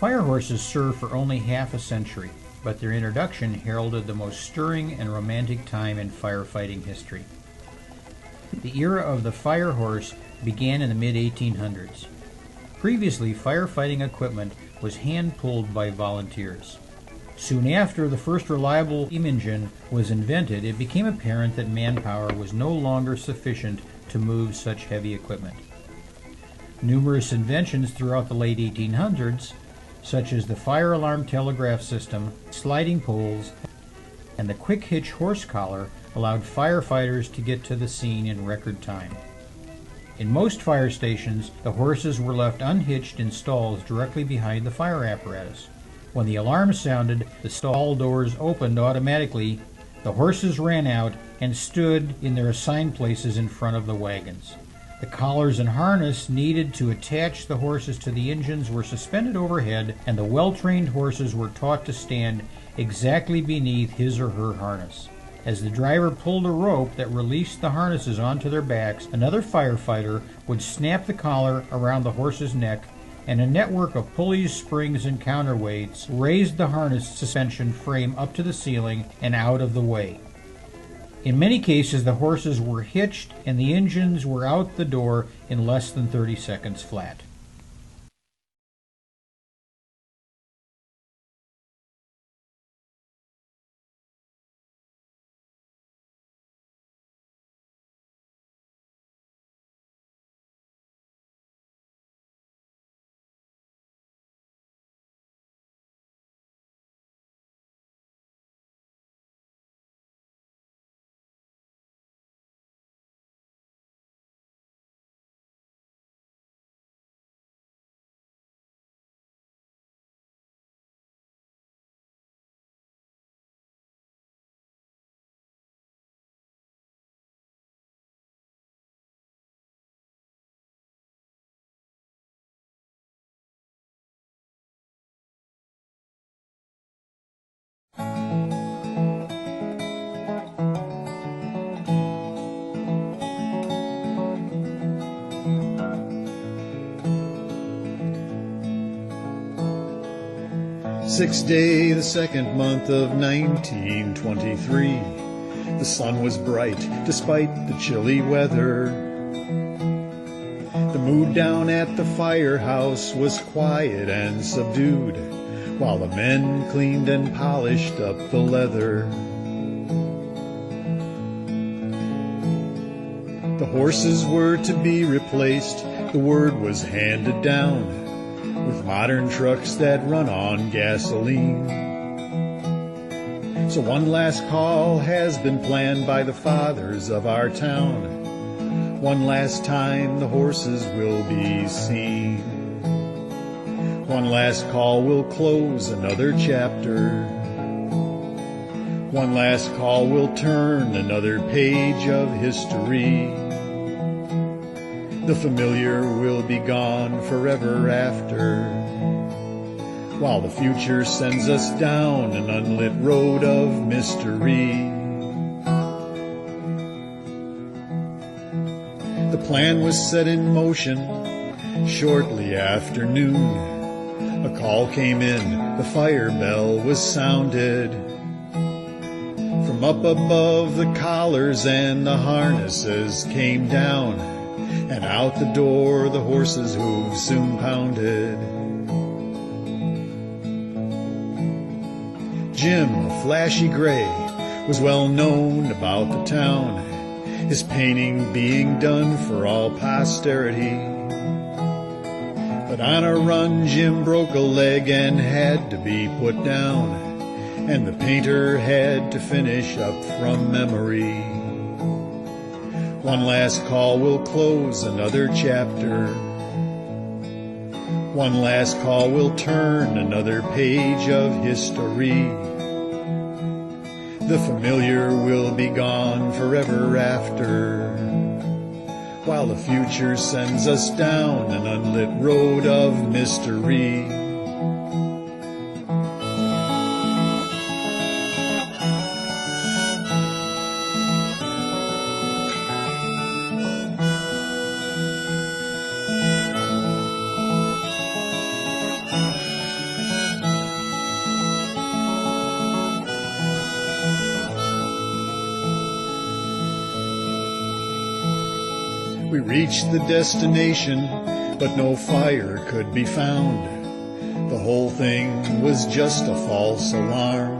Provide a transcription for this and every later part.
Fire horses served for only half a century, but their introduction heralded the most stirring and romantic time in firefighting history. The era of the fire horse began in the mid-1800s. Previously, firefighting equipment was hand-pulled by volunteers. Soon after the first reliable steam engine was invented, it became apparent that manpower was no longer sufficient to move such heavy equipment. Numerous inventions throughout the late 1800s, such as the fire alarm telegraph system, sliding poles, and the quick hitch horse collar, allowed firefighters to get to the scene in record time. In most fire stations, the horses were left unhitched in stalls directly behind the fire apparatus. When the alarm sounded, the stall doors opened automatically, the horses ran out and stood in their assigned places in front of the wagons. The collars and harness needed to attach the horses to the engines were suspended overhead, and the well-trained horses were taught to stand exactly beneath his or her harness. As the driver pulled a rope that released the harnesses onto their backs, another firefighter would snap the collar around the horse's neck, and a network of pulleys, springs, and counterweights raised the harness suspension frame up to the ceiling and out of the way. In many cases, the horses were hitched and the engines were out the door in less than 30 seconds flat. Sixth day, the second month of 1923. The sun was bright despite the chilly weather. The mood down at the firehouse was quiet and subdued, while the men cleaned and polished up the leather. The horses were to be replaced, the word was handed down, with modern trucks that run on gasoline. So one last call has been planned by the fathers of our town. One last time the horses will be seen. One last call will close another chapter. One last call will turn another page of history. The familiar will be gone forever after, while the future sends us down an unlit road of mystery. The plan was set in motion shortly after noon. A call came in, the fire bell was sounded. From up above, the collars and the harnesses came down, and out the door the horses' hooves soon pounded. Jim, a flashy gray, was well known about the town, his painting being done for all posterity. But on a run Jim broke a leg and had to be put down, and the painter had to finish up from memory. One last call will close another chapter. One last call will turn another page of history. The familiar will be gone forever after, while the future sends us down an unlit road of mystery. We reached the destination, but no fire could be found. The whole thing was just a false alarm.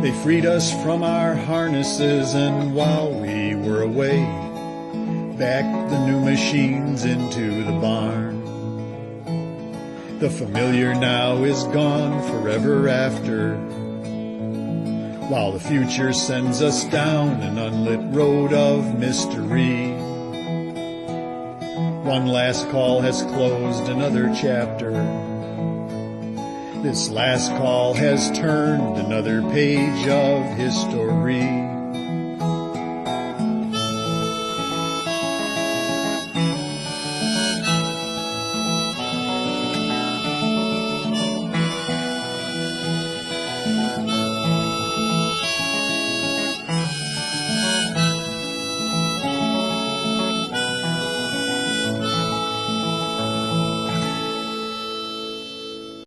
They freed us from our harnesses, and while we were away, backed the new machines into the barn. The familiar now is gone forever after, while the future sends us down an unlit road of mystery. One last call has closed another chapter. This last call has turned another page of history.